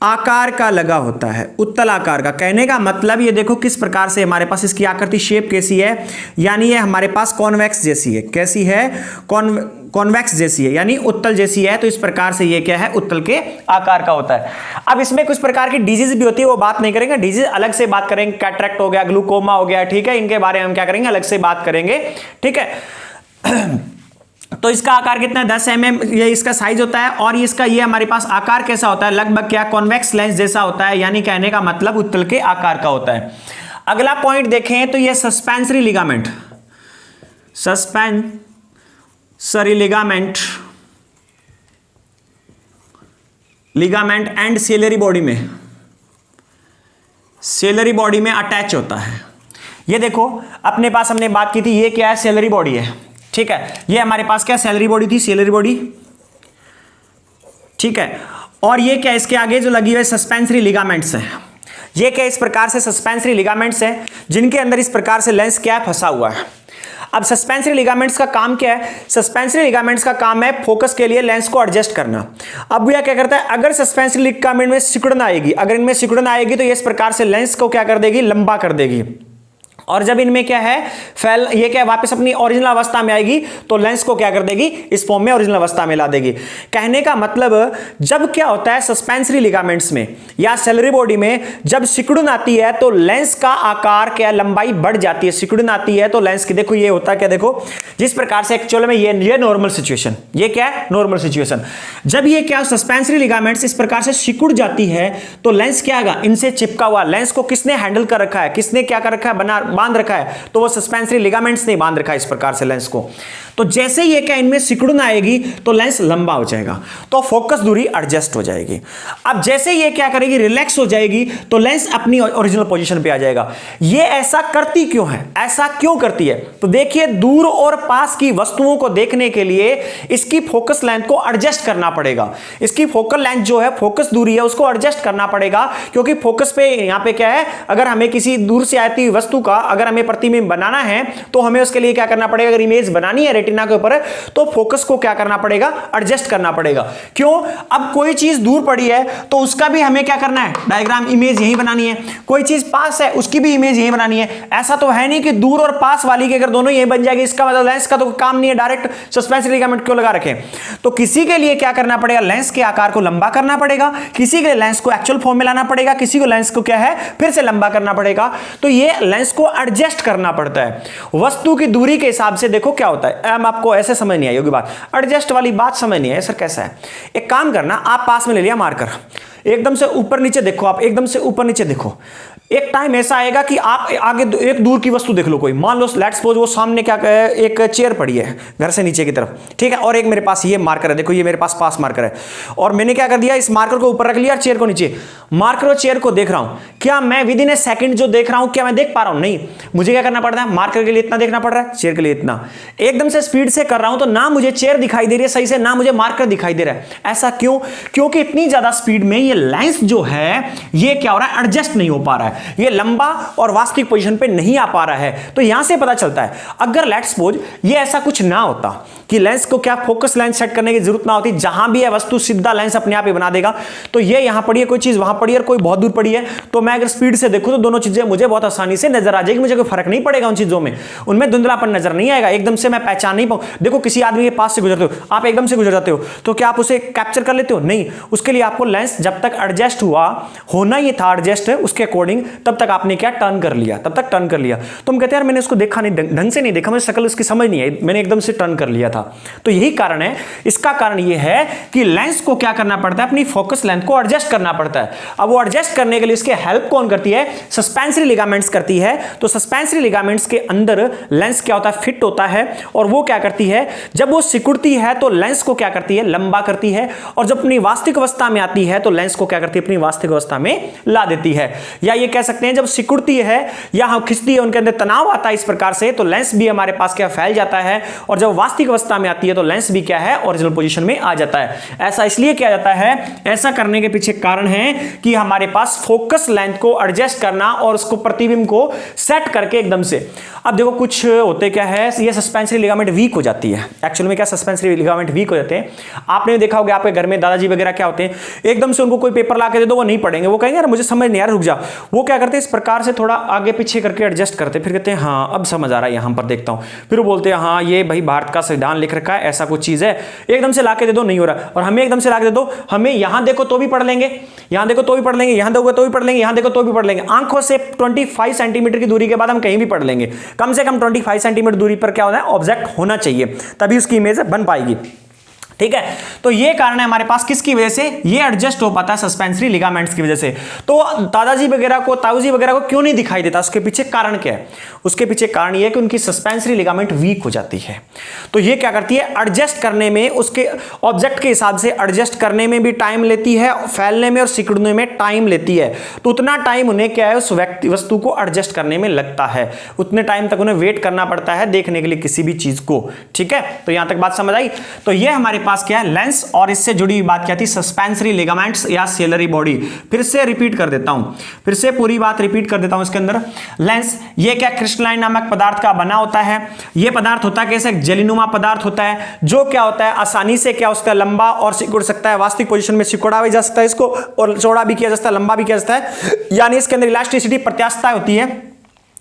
आकार का लगा होता है, उत्तल आकार का। कहने का मतलब ये देखो किस प्रकार से हमारे पास इसकी आकृति शेप कैसी है, यानी ये हमारे पास कॉन्वेक्स जैसी है। कैसी है? कॉन्वेक्स जैसी है, यानी उत्तल जैसी है। तो इस प्रकार से ये क्या है उत्तल के आकार का होता है। अब इसमें कुछ प्रकार की डिजीज भी होती है, वो बात नहीं करेंगे, डिजीज अलग से बात करेंगे। कैटरेक्ट हो गया, ग्लूकोमा हो गया, ठीक है, इनके बारे में हम क्या करेंगे अलग से बात करेंगे, ठीक है। तो इसका आकार कितना है 10 mm ये इसका साइज होता है। और इसका ये हमारे पास आकार कैसा होता है लगभग क्या कॉन्वेक्स लेंस जैसा होता है, यानी कहने का मतलब उत्तल के आकार का होता है। अगला पॉइंट देखें तो ये suspensory ligament, suspensory ligament, ligament and salary body में, सेलरी बॉडी में अटैच होता है। ये देखो अपने पास हमने बात की थी, ये क्या है सेलरी बॉडी है, ठीक है। ये हमारे पास क्या सेलरी बॉडी थी, सेलरी बॉडी, ठीक है। और ये क्या इसके आगे जो लगी हुई सस्पेंसरी लिगामेंट्स हैं, ये क्या इस प्रकार से सस्पेंसरी लिगामेंट्स हैं जिनके अंदर इस प्रकार से लेंस क्या है फंसा हुआ है। अब सस्पेंसरी लिगामेंट्स का काम क्या है? सस्पेंसरी लिगामेंट्स का काम है फोकस के लिए लेंस को एडजस्ट करना। अब यह क्या करता है, अगर सस्पेंसरी लिगामेंट में सिकुड़न आएगी, अगर इनमें सिकुड़न आएगी तो ये इस प्रकार से लेंस को क्या कर देगी, लंबा कर देगी। और जब इनमें क्या है ये क्या वापस अपनी ओरिजिनल अवस्था में आएगी तो लेंस को क्या कर देगी, इस फॉर्म में ओरिजिनल अवस्था में ला देगी। कहने का मतलब जब क्या होता है सस्पेंसरी लिगामेंट्स में या सेलरी बॉडी में जब सिकुड़न आती है तो लेंस का आकार क्या लंबाई बढ़ जाती है। सिकुड़न आती है तो लेंस की देखो ये होता है क्या, देखो जिस प्रकार से एक्चुअल में ये नॉर्मल सिचुएशन, ये क्या है नॉर्मल सिचुएशन। जब ये क्या सस्पेंसरी लिगामेंट्स इस प्रकार से सिकुड़ जाती है तो लेंस क्या आएगा, इनसे चिपका हुआ। लेंस को किसने हैंडल कर रखा है, किसने क्या कर रखा है, बांध रखा है, तो वो सस्पेंसरी लिगामेंट्स ने बांध रखा है इस प्रकार से लेंस को। तो जैसे ये क्या इनमें सिकुड़न आएगी तो लेंस लंबा हो जाएगा, तो फोकस दूरी एडजस्ट हो जाएगी। अब जैसे ये क्या करेगी, रिलैक्स हो जाएगी, तो लेंस अपनी ओरिजिनल पोजीशन पे आ जाएगा। ये ऐसा करती क्यों है, ऐसा क्यों करती है? तो देखिए दूर और पास की वस्तुओं को देखने के लिए इसकी फोकस लेंथ को एडजस्ट करना पड़ेगा। इसकी फोकल लेंथ जो है, फोकस दूरी है, उसको एडजस्ट करना पड़ेगा, क्योंकि फोकस पे यहां पे क्या है, अगर हमें किसी दूर से आती वस्तु का अगर हमें प्रतिबिंब बनाना है तो हमें उसके लिए क्या करना पड़ेगा, अगर इमेज बनानी है रेटिना के ऊपर तो फोकस को क्या करना पड़ेगा, एडजस्ट करना पड़ेगा। क्यों? अब कोई चीज दूर पड़ी है तो उसका भी हमें क्या करना है, डायग्राम इमेज यही बनानी है। कोई चीज पास है उसकी भी इमेज यही बनानी है। ऐसा तो है नहीं कि दूर और पास वाली की अगर दोनों यही बन जाएगी, इसका मतलब लेंस का तो काम नहीं है, डायरेक्ट सस्पेंसरी लिगामेंट क्यों लगा रखे। तो किसी के लिए क्या करना पड़ेगा, लेंस के आकार को लंबा करना पड़ेगा, किसी के लिए लेंस को एक्चुअल फॉर्म में लाना पड़ेगा, किसी को लेंस को क्या है फिर से लंबा करना पड़ेगा। तो ये लेंस को एडजस्ट करना पड़ता है वस्तु की दूरी के हिसाब से। देखो क्या होता है, आपको ऐसे समझ नहीं आई होगी बात, एडजस्ट वाली बात समझ नहीं है सर कैसा है। एक काम करना, आप पास में ले लिया मार्कर, एकदम से ऊपर नीचे देखो, आप एकदम से ऊपर नीचे देखो। एक टाइम ऐसा आएगा कि आप आगे एक दूर की वस्तु देख लो, कोई मान लो लेट्स सपोज वो सामने क्या एक चेयर पड़ी है घर से नीचे की तरफ, ठीक है, और एक मेरे पास ये मार्कर है, देखो ये मेरे पास मार्कर है, और मैंने क्या कर दिया, इस मार्कर को ऊपर रख लिया और चेयर को नीचे। मार्कर और चेयर को देख रहा हूं, क्या मैं विद इन ए सेकंड जो देख रहा हूं क्या मैं देख पा रहा हूं? नहीं, मुझे क्या करना पड़ता है, मार्कर के लिए इतना देखना पड़ रहा है, चेयर के लिए इतना। एकदम से स्पीड से कर रहा हूं तो ना मुझे चेयर दिखाई दे रही है सही से, ना मुझे मार्कर दिखाई दे रहा है। ऐसा क्यों? क्योंकि इतनी ज्यादा स्पीड में ये लेंस जो है ये क्या हो रहा है, एडजस्ट नहीं हो पा रहा है, ये लंबा और वास्तविक पोजीशन पे नहीं आ पा रहा है। तो यहां से पता चलता है अगर लेट्स सपोज ये ऐसा कुछ ना होता कि लेंस को क्या फोकस लेंस सेट करने की जरूरत ना होती, जहां भी है वस्तु सीधा लेंस अपने आप ही बना देगा। तो ये यहां पड़ी है कोई चीज, वहां पड़ी है, कोई बहुत दूर पड़ी है, तो मैं अगर स्पीड से देखूं तो दोनों चीजें मुझे बहुत आसानी से नजर आ जाएगी, मुझे कोई फर्क नहीं पड़ेगा उन चीजों में, उनमें धुंधलापन नजर नहीं आएगा, एकदम से मैं पहचान नहीं पाऊं। देखो किसी आदमी के पास से गुजरते हो, आप एकदम से गुजर जाते हो तो क्या आप उसे कैप्चर कर लेते हो? नहीं, उसके लिए आपको लेंस जब तक एडजस्ट हुआ, होना ये था एडजस्ट उसके अकॉर्डिंग, तब तक आपने क्या टर्न कर लिया, तब तक टर्न कर लिया। तुम कहते हैं यार मैंने उसको देखा नहीं, ढंग से नहीं देखा, मुझे शक्ल उसकी समझ नहीं आई, मैंने एकदम से टर्न कर लिया था। तो यही कारण है, इसका कारण यह है कि लेंस को क्या करना पड़ता है, अपनी फोकस लेंथ को एडजस्ट करना पड़ता है। अब वो एडजस्ट करने के लिए इसके हेल्प कौन करती है, सस्पेंसरी लिगामेंट्स करती है। तो सस्पेंसरी लिगामेंट्स के अंदर लेंस क्या होता है, फिट होता है, और वो क्या करती है, जब वो सिकुड़ती है तो लेंस को क्या करती है, लंबा करती है, और जब अपनी वास्तविक अवस्था में आती है तो लेंस को क्या करती है, अपनी वास्तविक अवस्था में ला देती है। या ये कह कह सकते हैं जब सिकुड़ती है या हम खिंचती है, उनके अंदर तनाव आता है इस प्रकार से, तो लेंस भी हमारे पास क्या फैल जाता है, और जब वास्तविक अवस्था में आती है तो लेंस भी क्या है, ओरिजिनल पोजीशन में आ जाता है। ऐसा इसलिए किया जाता है, ऐसा करने के पीछे कारण है कि हमारे पास फोकस लेंथ को एडजस्ट करना और उसको प्रतिबिंब को सेट करके एकदम से। अब देखो कुछ होते क्या है, ये सस्पेंसरी लिगामेंट वीक हो जाती है। एक्चुअल में क्या सस्पेंसरी लिगामेंट वीक हो जाते हैं, आपने देखा होगा आपके घर में दादाजी वगैरह क्या होते हैं, एकदम से उनको कोई पेपर ला के दे दो वो नहीं पढ़ेंगे, वो कहेंगे यार मुझे समझ नहीं आ रहा, रुक जा। वो क्या करते हैं, इस प्रकार से थोड़ा आगे पीछे करके एडजस्ट करते, फिर कहते हैं हाँ अब समझ आ रहा है, यहां पर देखता हूं, फिर वो बोलते हैं हाँ ये भाई भारत का संविधान लिख रखा है, ऐसा कुछ चीज है, एकदम से ला के दे दो नहीं हो रहा। और हमें एकदम से ला के दे दो, हमें यहां देखो तो भी पढ़ लेंगे, यहां देखो तो भी पढ़ लेंगे, यहां देखो तो भी पढ़ लेंगे, यहां देखो तो भी पढ़ लेंगे। आंखों से 25 सेंटीमीटर की दूरी के बाद हम कहीं भी पढ़ लेंगे, कम से कम 25 सेंटीमीटर दूरी पर क्या होना है, ऑब्जेक्ट होना चाहिए, तभी उसकी इमेज बन पाएगी। ठीक है, तो ये कारण है हमारे पास, किसकी वजह से ये एडजस्ट हो पाता है, सस्पेंसरी लिगामेंट्स की वजह से। तो दादाजी वगैरह को, ताऊजी वगैरह को क्यों नहीं दिखाई देता, उसके पीछे कारण क्या है, उसके पीछे कारण ये है कि उनकी सस्पेंसरी लिगामेंट वीक हो जाती है। तो ये क्या करती है, एडजस्ट करने में, उसके ऑब्जेक्ट के हिसाब से एडजस्ट करने में भी टाइम लेती है, फैलने में और सिकुड़ने में टाइम लेती है। तो उतना टाइम उन्हें क्या है, उस वस्तु को एडजस्ट करने में लगता है, उतने टाइम तक उन्हें वेट करना पड़ता है देखने के लिए किसी भी चीज को। ठीक है, तो यहां तक बात समझ आई। तो ये हमारे पास क्या है, लेंस, और इससे जुड़ी हुई बात क्या थी, सस्पेंसरी लिगामेंट्स या सेलरी बॉडी। फिर से रिपीट कर देता हूं, फिर से पूरी बात रिपीट कर देता हूं। इसके अंदर लेंस ये क्या क्रिस्टलाइन नामक पदार्थ का बना होता है। ये पदार्थ होता है कैसे, जेलीनुमा पदार्थ होता है, जो क्या होता है आसानी से क्या होता है, लंबा और सिकुड़ सकता है, वास्तविक पोजीशन में सिकुड़ा भी जा सकता है इसको, और चौड़ा भी किया जा सकता है, लंबा भी किया जा सकता है, यानी इसके अंदर इलास्टिसिटी प्रत्यास्थता होती है।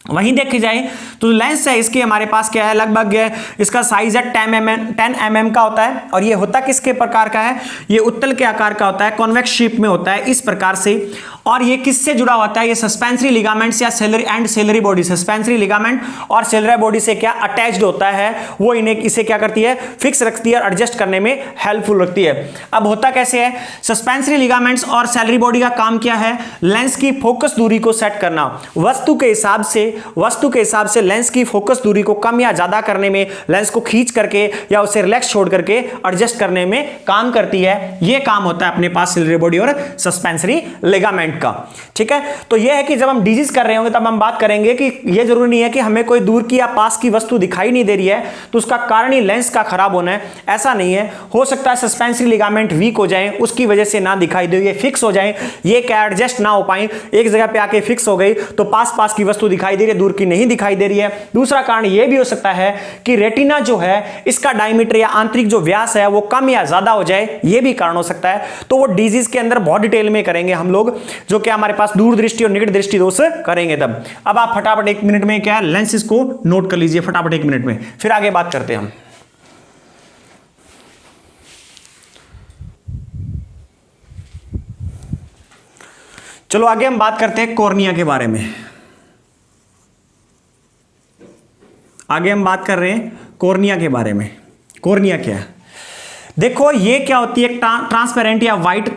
वहीं देखी जाए तो लेंस है इसके हमारे पास क्या है, लगभग इसका साइज है 10 mm का होता है, और ये होता किसके प्रकार का है, ये उत्तल के आकार का होता है, कॉन्वेक्स शेप में होता है इस प्रकार से। और ये किससे जुड़ा होता है, ये सस्पेंसरी लिगामेंट्स या salary and salary body, suspensory ligament और सेलरी बॉडी से क्या अटैच्ड होता है, वो इन्हें इसे क्या करती है, फिक्स रखती है, एडजस्ट करने में हेल्पफुल रखती है। अब होता कैसे है, सस्पेंसरी लिगामेंट्स और सेलरी बॉडी का काम क्या है, लेंस की फोकस दूरी को सेट करना, वस्तु के हिसाब से लेंस की फोकस दूरी को कम या ज्यादा करने में, लेंस को खींच करके या उसे रिलैक्स छोड़ करके एडजस्ट करने में काम करती है। यह काम होता है अपने पास सेलरी बॉडी और सस्पेंसरी लिगामेंट का। ठीक है, तो यह है कि जब हम डिजीज कर रहे होंगे तब हम बात करेंगे कि यह जरूरी नहीं है कि हमें कोई दूर की या पास की वस्तु दिखाई नहीं दे रही है तो उसका कारण ही लेंस का खराब होना है, ऐसा नहीं है। हो सकता है सस्पेंसरी लिगामेंट वीक हो जाए, उसकी वजह से ना दिखाई दे, ये फिक्स हो जाए, ये क्या एडजस्ट ना हो पाए, एक जगह पे आके फिक्स हो गई तो पास की वस्तु दिखाई दे रही है, दूर की नहीं दिखाई दे रही है। दूसरा कारण यह भी हो सकता है कि रेटिना जो है इसका डायमीटर या आंतरिक जो व्यास है वो कम या ज्यादा हो जाए, यह भी कारण हो सकता है। तो वो डिजीज के अंदर बहुत डिटेल में करेंगे हम लोग, जो कि हमारे पास दूरदृष्टि और निकट दृष्टि दोष करेंगे तब। अब आप फटाफट 1 मिनट में क्या लेंसेज को नोट कर लीजिए, फटाफट 1 मिनट में, फिर आगे बात करते हैं हम। चलो आगे हम बात करते हैं कॉर्निया के बारे में। आगे हम बात कर रहे हैं कॉर्निया के बारे में। कॉर्निया क्या है, देखो ये क्या होती है, ट्रांसपेरेंट या व्हाइट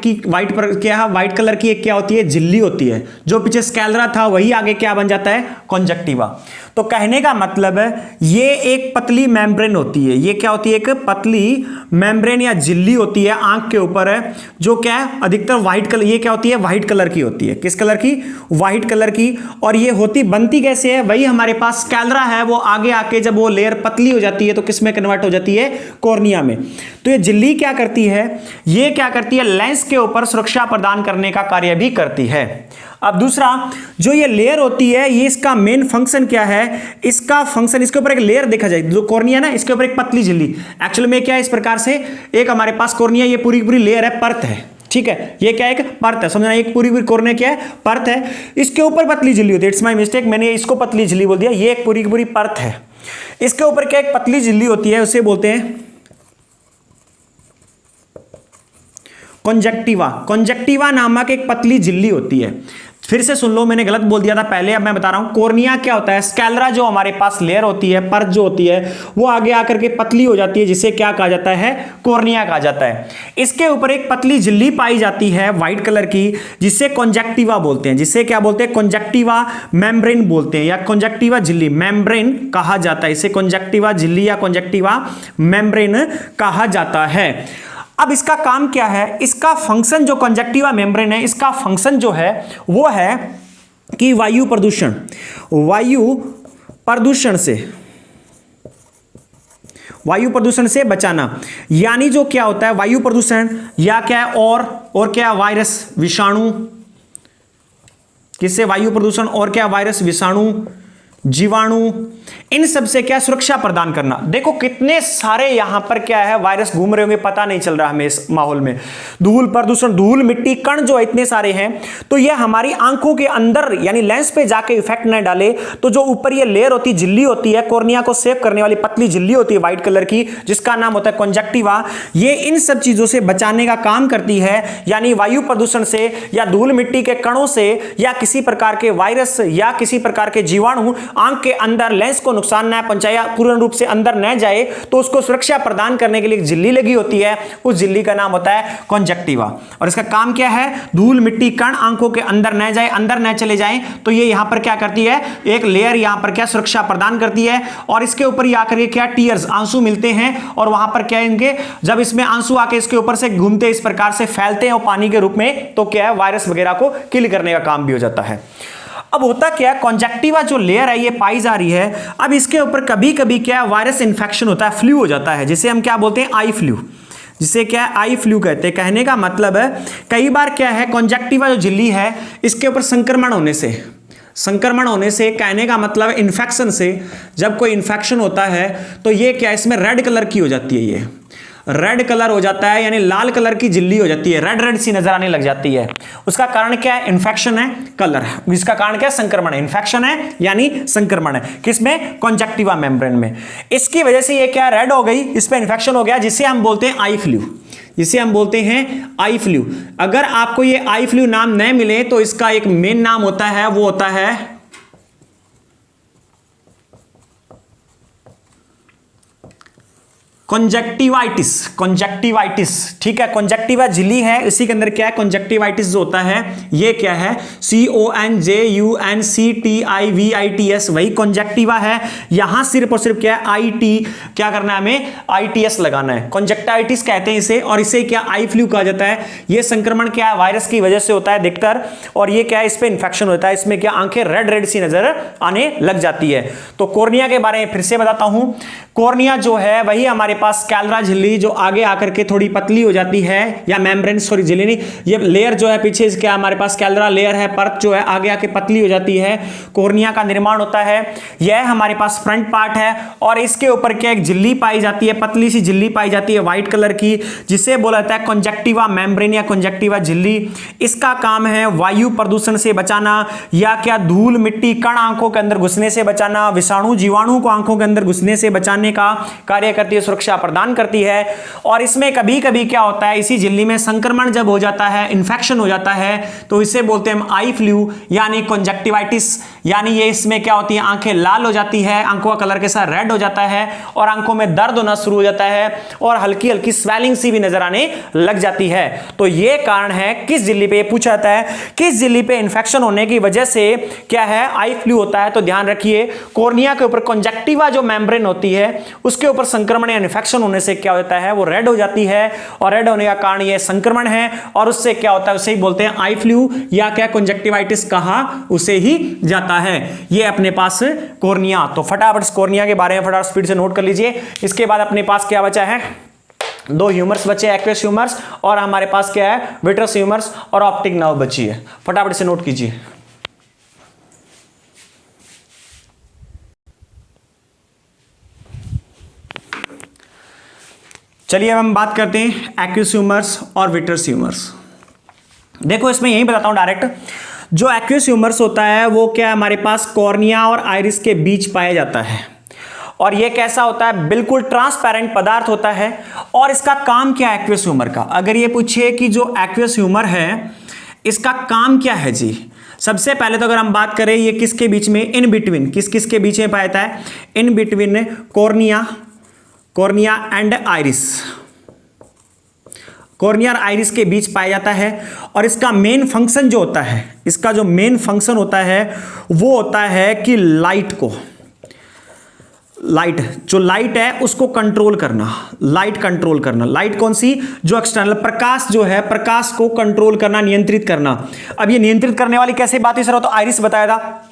पर क्या है, व्हाइट कलर की एक क्या होती है, झिल्ली होती है। जो पीछे स्कैलरा था वही आगे क्या बन जाता है, कॉन्जक्टिवा। तो कहने का मतलब है ये एक पतली मेम्ब्रेन होती है, ये क्या होती है, एक पतली मेम्ब्रेन या झिल्ली होती है आंख के ऊपर है, जो क्या है अधिकतर व्हाइट कलर, ये क्या होती है, व्हाइट कलर की होती है। किस कलर की, व्हाइट कलर की। और ये बनती कैसे है, वही हमारे पास स्कैलरा है, वो आगे आके जब वो लेयर पतली हो जाती है तो किस में कन्वर्ट हो जाती है, कॉर्निया में। तो ये झिल्ली क्या करती है, ये क्या करती है, लेंस के ऊपर सुरक्षा प्रदान करने का कार्य भी करती है। अब दूसरा जो ये लेयर होती है, ये इसका मेन फंक्शन क्या है, इसका फंक्शन, इसके ऊपर एक लेयर देखा जाए, जो कॉर्निया ना, इसके ऊपर एक पतली झिल्ली, एक्चुअल में क्या है, इस प्रकार से एक हमारे पास कॉर्निया, ये पूरी पूरी लेयर है, परत है। ठीक है, ये क्या है, एक परत है, समझना, एक पूरी पूरी कॉर्निया क्या है, परत है, इसके ऊपर पतली झिल्ली होती है। इट्स माय मिस्टेक, मैंने इसको पतली झिल्ली बोल दिया, ये एक पूरी पूरी परत है, इसके ऊपर क्या एक पतली झिल्ली होती है, उसे बोलते हैं कॉन्जक्टिवा। कॉन्जक्टिवा नामक एक पतली झिल्ली होती है। फिर से सुन लो, मैंने गलत बोल दिया था पहले, अब मैं बता रहा हूं। कॉर्निया क्या होता है, स्कैलरा जो हमारे पास लेयर होती है, परत जो होती है, वो आगे आकर के पतली हो जाती है, जिसे क्या कहा जाता है, कॉर्निया कहा जाता है। इसके ऊपर एक पतली झिल्ली पाई जाती है व्हाइट कलर की, जिसे कॉन्जक्टिवा बोलते हैं, जिसे क्या बोलते हैं, कॉन्जक्टिवा मेम्ब्रेन बोलते हैं, या कॉन्जक्टिवा झिल्ली मेम्ब्रेन कहा जाता है। इसे कॉन्जक्टिवा झिल्ली या कॉन्जक्टिवा मेम्ब्रेन कहा जाता है। अब इसका काम क्या है, इसका फंक्शन, जो कॉन्जक्टिवा मेम्ब्रेन है, इसका फंक्शन जो है वो है कि वायु प्रदूषण से बचाना। यानी जो क्या होता है वायु प्रदूषण या क्या है और क्या वायरस विषाणु, किससे वायु प्रदूषण और क्या वायरस विषाणु जीवाणु, इन सब से क्या सुरक्षा प्रदान करना। देखो कितने सारे यहां पर क्या है वायरस घूम रहे होंगे, पता नहीं चल रहा हमें इस माहौल में। धूल प्रदूषण, धूल मिट्टी कण जो इतने सारे हैं, तो ये हमारी आंखों के अंदर यानी लेंस पे जाके इफेक्ट न डाले, तो जो ऊपर ये लेयर होती है, झिल्ली होती है, कॉर्निया को सेव करने वाली पतली झिल्ली होती है व्हाइट कलर की, जिसका नाम होता है कंजक्टिवा, ये इन सब चीजों से बचाने का काम करती है। यानी वायु प्रदूषण से या धूल मिट्टी के कणों से या किसी प्रकार के वायरस या किसी प्रकार के जीवाणु आंख के अंदर लेंस को नुकसान न पहुंचाया, पूर्ण रूप से अंदर न जाए, तो उसको सुरक्षा प्रदान करने के लिए एक झिल्ली लगी होती है, उस झिल्ली का नाम होता है कंजक्टिवा। और इसका काम क्या है, धूल मिट्टी कण आंखों के अंदर न जाए, अंदर न चले जाएं, तो ये यहां पर क्या करती है, एक लेयर यहां पर क्या सुरक्षा प्रदान करती है। और इसके ऊपर ये आकर क्या टीयर्स, आंसू मिलते हैं, और वहां पर क्या इनके जब इसमें आंसू आके इसके ऊपर से घूमते इस प्रकार से फैलते हैं और पानी के रूप में, तो क्या है वायरस वगैरह को किल करने का काम भी हो जाता है। अब होता क्या है, कंजक्टिवा जो लेयर है ये पाई जा रही है, अब इसके ऊपर कभी कभी क्या वायरस इंफेक्शन होता है, फ्लू हो जाता है, जिसे हम क्या बोलते हैं आई फ्लू, जिसे क्या आई फ्लू कहते हैं। कहने का मतलब है कई बार क्या है कंजक्टिवा जो झिल्ली है इसके ऊपर संक्रमण होने से, कहने का मतलब इन्फेक्शन से, जब कोई इन्फेक्शन होता है तो ये क्या इसमें रेड कलर की हो जाती है, ये रेड कलर हो जाता है, यानी लाल कलर की झिल्ली हो जाती है, रेड रेड सी नजर आने लग जाती है। उसका कारण क्या है, इन्फेक्शन है, कलर है। इसका कारण क्या है, संक्रमण है, इन्फेक्शन है यानी संक्रमण है, किसमें, कंजक्टिवा मेम्ब्रेन में। इसकी वजह से ये क्या रेड हो गई, इस पे इन्फेक्शन हो गया, जिसे हम बोलते हैं आई फ्लू, जिसे हम बोलते हैं आई फ्लू। अगर आपको ये आई फ्लू नाम न मिले तो इसका एक मेन नाम होता है, वो होता है कंजक्टिवाइटिस। ठीक है, कंजक्टिवा झिल्ली है, इसी के अंदर क्या है कंजक्टिवाइटिस जो होता है, ये क्या है CONJUNCTIVITS, वही कंजक्टिवा है। यहां सिर्फ और सिर्फ क्या है IT, क्या करना है हमें, ITS लगाना है, कंजक्टिवाइटिस कहते हैं इसे। और इसे क्या आई फ्लू कहा जाता है। ये संक्रमण क्या है, वायरस की वजह से होता है अधिकतर, और ये क्या है इस पे इंफेक्शन होता है, इसमें क्या आंखें रेड रेड सी नजर आने लग जाती है। तो कॉर्निया के बारे में फिर से बताता हूं, कॉर्निया जो है वही हमारे पास स्कैलरा झिल्ली जो आगे आकर के थोड़ी पतली हो जाती है, या मेम्ब्रेन, सॉरी झिल्ली नहीं, ये लेयर जो है पीछे क्या हमारे पास स्कैलरा लेयर है, परत जो है आगे आके पतली हो जाती है, कॉर्निया का निर्माण होता है। यह हमारे पास फ्रंट पार्ट है, और इसके ऊपर क्या एक झिल्ली पाई जाती है, पतली सी झिल्ली पाई जाती है व्हाइट कलर की, जिसे बोला जाता है कंजक्टिवा मेम्ब्रेन या कंजक्टिवा झिल्ली। इसका काम है वायु प्रदूषण से बचाना, या क्या धूल मिट्टी कण आंखों के अंदर घुसने से बचाना, विषाणु जीवाणु को आंखों के अंदर घुसने से बचाने का कार्य करती है, सुरक्षा प्रदान करती है। और इसमें कभी कभी क्या होता है, इसी झिल्ली में संक्रमण जब हो जाता है, इंफेक्शन हो जाता है, तो इसे बोलते हैं आई फ्लू यानी कंजक्टिवाइटिस। यानी ये इसमें क्या होती है, आंखें लाल हो जाती है, आंखों का कलर के साथ रेड हो जाता है, और आंखों में दर्द होना शुरू हो जाता है, और हल्की हल्की स्वेलिंग सी भी नजर आने लग जाती है। तो ये कारण है किस झिल्ली पे, पूछा जाता है किस झिल्ली पे इंफेक्शन होने की वजह से क्या है आई फ्लू होता है। तो ध्यान रखिए, कॉर्निया के ऊपर कंजक्टिवा जो मेम्ब्रेन होती है उसके ऊपर संक्रमण या इन्फेक्शन होने से क्या होता है, वो रेड हो जाती है, और रेड होने का कारण ये संक्रमण है, और उससे क्या होता है, उसे ही बोलते हैं आई फ्लू, या क्या कंजक्टिवाइटिस कहा उसे ही जाता है। ये अपने पास कॉर्निया। तो फटाफट कॉर्निया के बारे में फटाफट स्पीड से नोट कर लीजिए। इसके बाद अपने पास क्या बचा है, दो ह्यूमर्स बचे, एक्वेस ह्यूमर्स, और हमारे पास क्या है विट्रस ह्यूमर्स, और ऑप्टिक नर्व बची है। फटाफट से नोट कीजिए। चलिए अब हम बात करते हैं एक्वेस ह्यूमर्स और विट्रस ह्यूमर्स। देखो इसमें यही बताता हूं डायरेक्ट, जो एक्वेस ह्यूमर्स होता है वो क्या हमारे पास कॉर्निया और आइरिस के बीच पाया जाता है, और ये कैसा होता है, बिल्कुल ट्रांसपेरेंट पदार्थ होता है। और इसका काम क्या है एक्वेस ह्यूमर का, अगर ये पूछे कि जो एक्वेस ह्यूमर है इसका काम क्या है जी, सबसे पहले तो अगर हम बात करें ये किसके बीच में, इन बिटवीन, किस किस के बीच में पाया जाता है, in between cornea and iris, cornea और आइरिस के बीच पाया जाता है। और इसका मेन फंक्शन जो होता है, इसका जो मेन फंक्शन होता है वो होता है कि लाइट, जो लाइट है उसको कंट्रोल करना, लाइट कंट्रोल करना, लाइट कौन सी, जो एक्सटर्नल प्रकाश जो है, प्रकाश को कंट्रोल करना, नियंत्रित करना। अब ये नियंत्रित करने वाली कैसे बात है सर, तो आइरिस बताया था,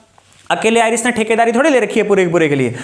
अकेले आइरिस ने ठेकेदारी थोड़ी ले रखी है पूरे के लिए।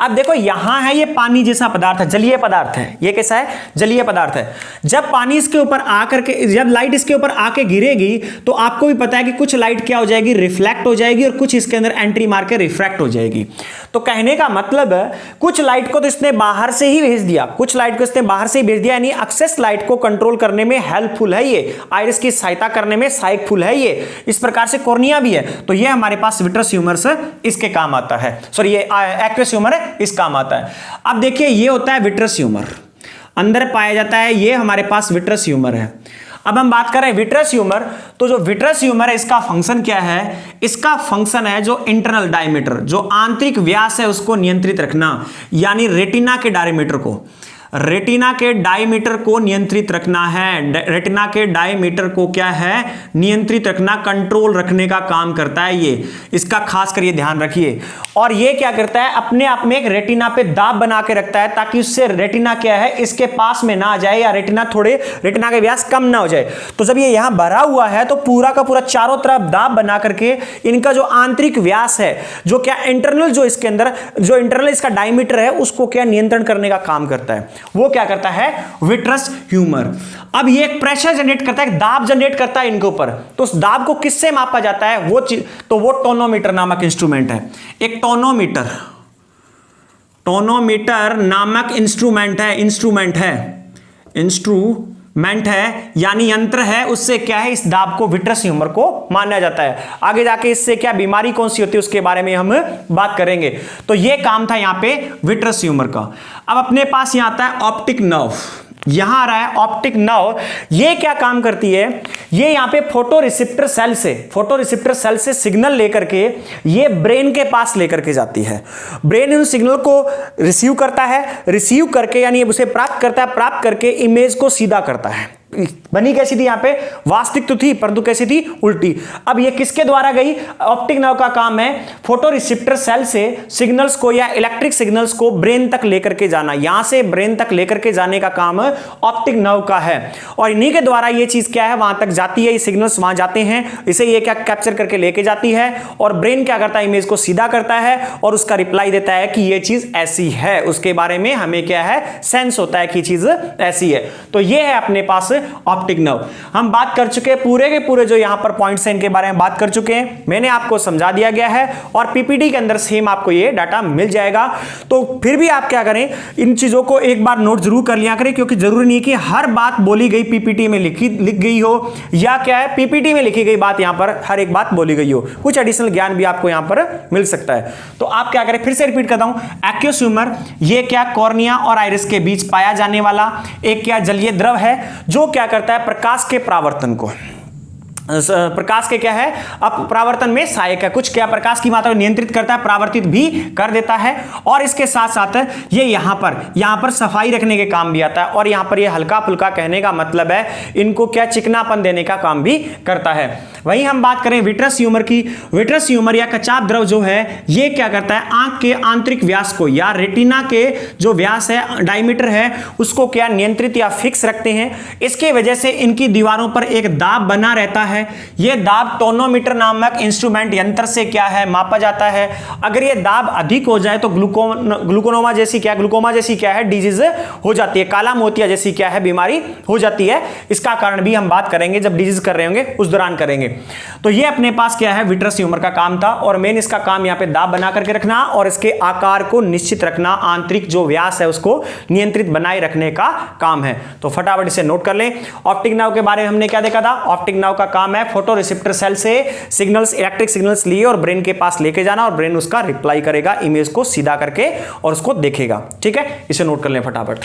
अब देखो यहां है ये पानी जैसा पदार्थ है, जलीय पदार्थ है, ये कैसा है, जलीय पदार्थ है। जब पानी इसके ऊपर आकर के, जब लाइट इसके ऊपर आके गिरेगी तो आपको भी पता है कि कुछ लाइट क्या हो जाएगी, रिफ्लेक्ट हो जाएगी, और कुछ इसके अंदर एंट्री मार के रिफ्रैक्ट हो जाएगी। तो कहने का मतलब है कुछ लाइट को तो इसने बाहर से ही भेज दिया, कुछ लाइट को इसने बाहर से ही भेज दिया, यानी एक्सेस लाइट को कंट्रोल करने में हेल्पफुल है ये, आइरिस की सहायता करने में सहायकफुल है ये। इस प्रकार से कॉर्निया भी है, तो ये हमारे पास विट्रस ह्यूमरस इसके काम आता है, सॉरी ये एक्वस ह्यूमर है, इस काम आता है। अब देखिए ये होता है विट्रस ह्यूमर, अंदर पाया जाता है, ये हमारे पास विट्रस ह्यूमर है। अब हम बात कर रहे हैं विट्रस ह्यूमर, तो जो विट्रस ह्यूमर है इसका फंक्शन क्या है, इसका फंक्शन है जो इंटरनल डायमीटर, जो आंतरिक व्यास है उसको नियंत्रित रखना, यानी रेटिना के डायमीटर को, रेटिना के डायमीटर को नियंत्रित रखना है। रेटिना के डायमीटर को क्या है, नियंत्रित रखना, कंट्रोल रखने का काम करता है ये, इसका खास कर ये ध्यान रखिए। और ये क्या करता है, अपने आप में एक रेटिना पे दाब बना के रखता है, ताकि उससे रेटिना क्या है इसके पास में ना आ जाए, या रेटिना थोड़े, रेटिना का व्यास कम ना हो जाए। तो जब ये यहां भरा हुआ है तो पूरा का पूरा चारों तरफ दाब बना करके इनका जो आंतरिक व्यास है, जो क्या इंटरनल, जो इसके अंदर जो इंटरनल इसका डायमीटर है उसको क्या नियंत्रण करने का काम करता है, वो क्या करता है, विट्रस ह्यूमर। अब ये एक प्रेशर जनरेट करता है, दाब जनरेट करता है इनके ऊपर, तो उस दाब को किससे मापा जाता है, वो चीज, तो वो टोनोमीटर नामक इंस्ट्रूमेंट है, एक टोनोमीटर, टोनोमीटर नामक इंस्ट्रूमेंट है, यानी यंत्र है, उससे क्या है, इस दाब को, विट्रस ह्यूमर को माना जाता है। आगे जाके इससे क्या बीमारी कौन सी होती है उसके बारे में हम बात करेंगे। तो ये काम था यहाँ पे विट्रस ह्यूमर का। अब अपने पास यहाँ आता है ऑप्टिक नर्व, यहां आ रहा है ऑप्टिक नर्व। ये क्या काम करती है, ये यहां पे फोटो रिसेप्टर सेल से सिग्नल लेकर के ये ब्रेन के पास लेकर के जाती है। ब्रेन इन सिग्नल को रिसीव करता है, रिसीव करके यानी उसे प्राप्त करता है, प्राप्त करके इमेज को सीधा करता है। बनी कैसी थी यहां पे, वास्तविक तो थी परंतु कैसी थी, उल्टी। अब ये किसके द्वारा गई, ऑप्टिक नर्व का काम है फोटो रिसेप्टर सेल से सिग्नल्स को या इलेक्ट्रिक सिग्नल्स को ब्रेन तक लेकर के जाना, यहां से ब्रेन तक लेकर के जाने का काम ऑप्टिक नर्व का है। और इन्हीं के द्वारा ये चीज क्या है, वहां तक जाती है, ये सिग्नल्स वहां जाते हैं, इसे ये क्या कैप्चर करके लेके जाती है, और ब्रेन क्या करता है, इमेज को सीधा करता है और उसका रिप्लाई देता है कि ये चीज ऐसी है, उसके बारे में हमें क्या है, सेंस होता है कि चीज ऐसी है। तो ये है अपने पास ऑप्टिक नर्व। हम बात कर चुके हैं पूरे के पूरे जो यहां पर पॉइंट्स हैं इनके बारे में बात कर चुके हैं, मैंने आपको समझा दिया गया है और पीपीटी के अंदर सेम आपको ये डाटा मिल जाएगा। तो फिर भी आप क्या करें, इन चीजों को एक बार नोट जरूर कर लिया करें, क्योंकि जरूरी नहीं कि हर बात बोली गई पीपीटी में लिख गई हो, या क्या है पीपीटी में लिखी गई बात यहां पर हर एक बात बोली गई हो, कुछ एडिशनल ज्ञान भी आपको यहां पर मिल सकता है। तो आप क्या करें, फिर से रिपीट करता हूं, एक्वस ह्यूमर ये क्या, कॉर्निया और आइरिस के बीच पाया जाने वाला एक क्या जलीय द्रव है, जो क्या करता है, प्रकाश के परावर्तन को, प्रकाश के क्या है, अब परावर्तन में सहायक है, कुछ क्या प्रकाश की मात्रा को नियंत्रित करता है, परावर्तित भी कर देता है। और इसके साथ साथ ये यहां पर सफाई रखने के काम भी आता है, और यहां पर ये हल्का फुल्का, कहने का मतलब है इनको क्या चिकनापन देने का काम भी करता है। वहीं हम बात करें विट्रस ह्यूमर की, विट्रस ह्यूमर या कचाप द्रव जो है ये क्या करता है, आंख के आंतरिक व्यास को या रेटिना के जो व्यास है, डायमीटर है, उसको क्या नियंत्रित या फिक्स रखते हैं। इसके वजह से इनकी दीवारों पर एक दाब बना रहता है, यह दाब टोनोमीटर नामक इंस्ट्रूमेंट यंत्र से क्या है, मापा जाता है। अगर यह दाब अधिक हो जाए तो ग्लूकोमा जैसी क्या है, डिजीज हो जाती है, काला मोतिया जैसी क्या है, बीमारी हो जाती है। इसका कारण भी हम बात करेंगे जब डिजीज कर रहे होंगे उस दौरान करेंगे। तो ये अपने पास क्या है, विट्रस ह्यूमर का काम था, और मेन इसका काम यहाँ पे दाब बना करके रखना और इसके आकार को निश्चित रखना, आंतरिक जो व्यास है उसको नियंत्रित बनाए रखने का काम है। तो फटाफट इसे नोट कर लें। ऑप्टिक नर्व के बारे में हमने क्या देखा था, ऑप्टिक नर्व का काम है फोटो रिसेप्टर सेल से सिग्नल्स, इलेक्ट्रिक सिग्नल्स लिए और ब्रेन के पास लेके जाना, और ब्रेन उसका रिप्लाई करेगा इमेज को सीधा करके और उसको देखेगा। ठीक है, इसे नोट कर लें फटाफट।